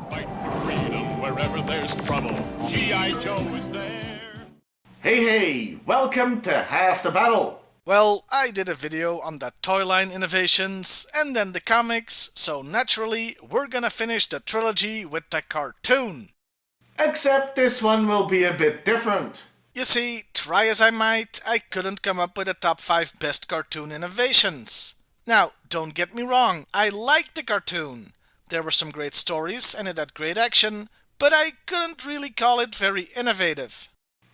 Fight for freedom wherever there's trouble. G.I. Joe is there. Hey, welcome to Half the Battle. Well, I did a video on the toy line innovations and then the comics, so naturally we're gonna finish the trilogy with the cartoon. Except this one will be a bit different. You see, try as I might, I couldn't come up with a top 5 best cartoon innovations. Now, don't get me wrong, I liked the cartoon. There were some great stories and it had great action, but I couldn't really call it very innovative.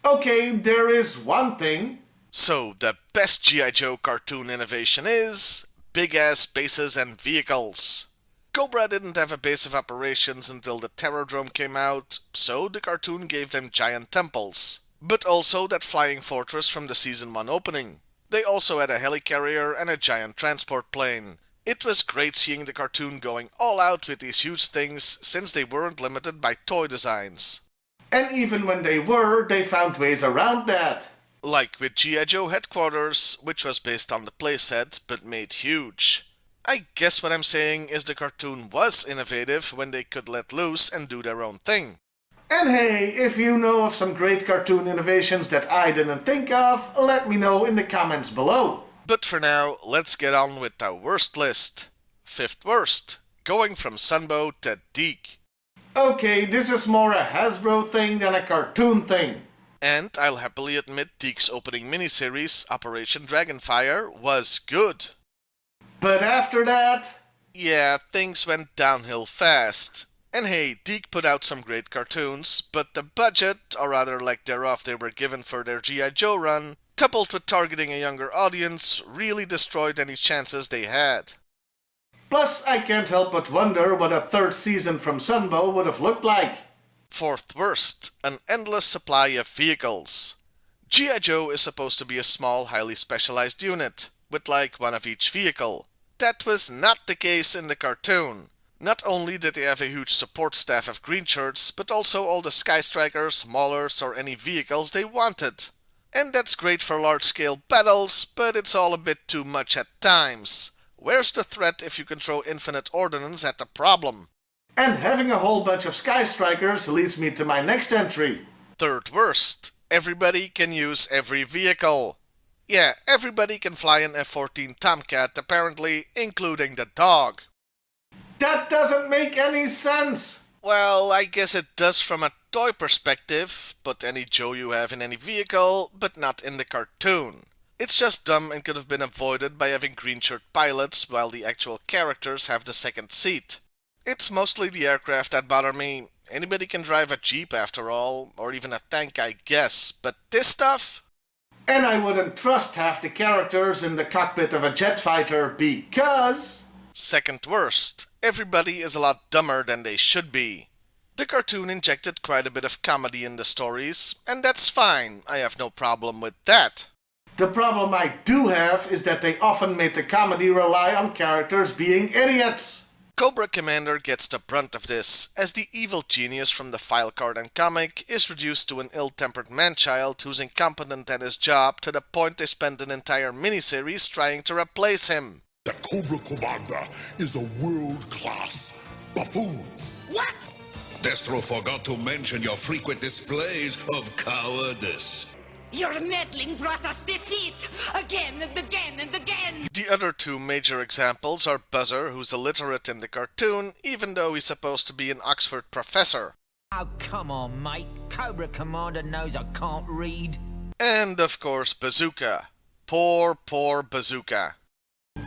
Okay, there is one thing. So, the best G.I. Joe cartoon innovation is big-ass bases and vehicles. Cobra didn't have a base of operations until the Terrordrome came out, so the cartoon gave them giant temples. But also that flying fortress from the Season 1 opening. They also had a helicarrier and a giant transport plane. It was great seeing the cartoon going all out with these huge things, since they weren't limited by toy designs. And even when they were, they found ways around that. Like with G.I. Joe Headquarters, which was based on the playset but made huge. I guess what I'm saying is the cartoon was innovative when they could let loose and do their own thing. And hey, if you know of some great cartoon innovations that I didn't think of, let me know in the comments below. But for now, let's get on with the worst list. 5th worst, going from Sunbow to Deke. Okay, this is more a Hasbro thing than a cartoon thing. And I'll happily admit Deke's opening miniseries, Operation Dragonfire, was good. But after that... yeah, things went downhill fast. And hey, Deke put out some great cartoons, but the budget, or rather lack thereof they were given for their G.I. Joe run, coupled with targeting a younger audience, really destroyed any chances they had. Plus, I can't help but wonder what a third season from Sunbow would have looked like. 4th worst, an endless supply of vehicles. G.I. Joe is supposed to be a small, highly specialized unit, with like one of each vehicle. That was not the case in the cartoon. Not only did they have a huge support staff of green shirts, but also all the Sky Strikers, Maulers, or any vehicles they wanted. And that's great for large-scale battles, but it's all a bit too much at times. Where's the threat if you can throw infinite ordnance at the problem? And having a whole bunch of Sky Strikers leads me to my next entry. 3rd worst, everybody can use every vehicle. Yeah, everybody can fly an F-14 Tomcat apparently, including the dog. That doesn't make any sense! Well, I guess it does from a toy perspective. Put any Joe you have in any vehicle, but not in the cartoon. It's just dumb and could have been avoided by having green shirt pilots while the actual characters have the second seat. It's mostly the aircraft that bother me. Anybody can drive a Jeep after all, or even a tank I guess, but this stuff? And I wouldn't trust half the characters in the cockpit of a jet fighter because... 2nd worst, everybody is a lot dumber than they should be. The cartoon injected quite a bit of comedy in the stories, and that's fine, I have no problem with that. The problem I do have is that they often made the comedy rely on characters being idiots. Cobra Commander gets the brunt of this, as the evil genius from the file card and comic is reduced to an ill-tempered man-child who's incompetent at his job to the point they spend an entire miniseries trying to replace him. The Cobra Commander is a world-class buffoon. What? Destro forgot to mention your frequent displays of cowardice. Your meddling brought us defeat, again and again and again! The other two major examples are Buzzer, who's illiterate in the cartoon, even though he's supposed to be an Oxford professor. Oh, come on, mate. Cobra Commander knows I can't read. And, of course, Bazooka. Poor Bazooka.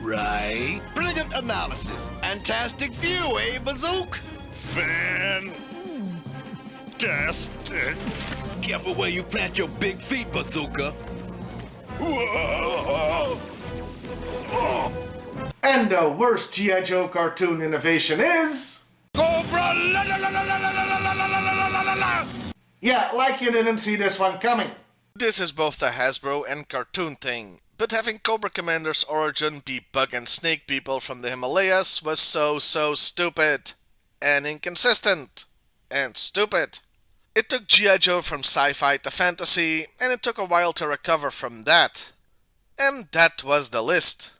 Right. Brilliant analysis. Fantastic view, eh, Bazook? Fantastic. Careful where you plant your big feet, Bazooka. Whoa. Oh. And the worst G.I. Joe cartoon innovation is... Cobra la la la la la la la la la la la la la. Yeah, like you didn't see this one coming. This is both a Hasbro and cartoon thing, but having Cobra Commander's origin be bug and snake people from the Himalayas was so stupid. And inconsistent. And stupid. It took G.I. Joe from sci-fi to fantasy, and it took a while to recover from that. And that was the list.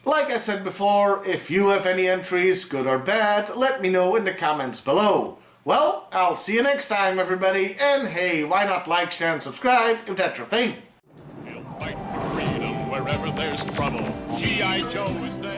Like I said before, if you have any entries, good or bad, let me know in the comments below. Well, I'll see you next time, everybody, and hey, why not like, share, and subscribe if that's your thing? He'll fight for freedom wherever there's trouble. G.I. Joe is there.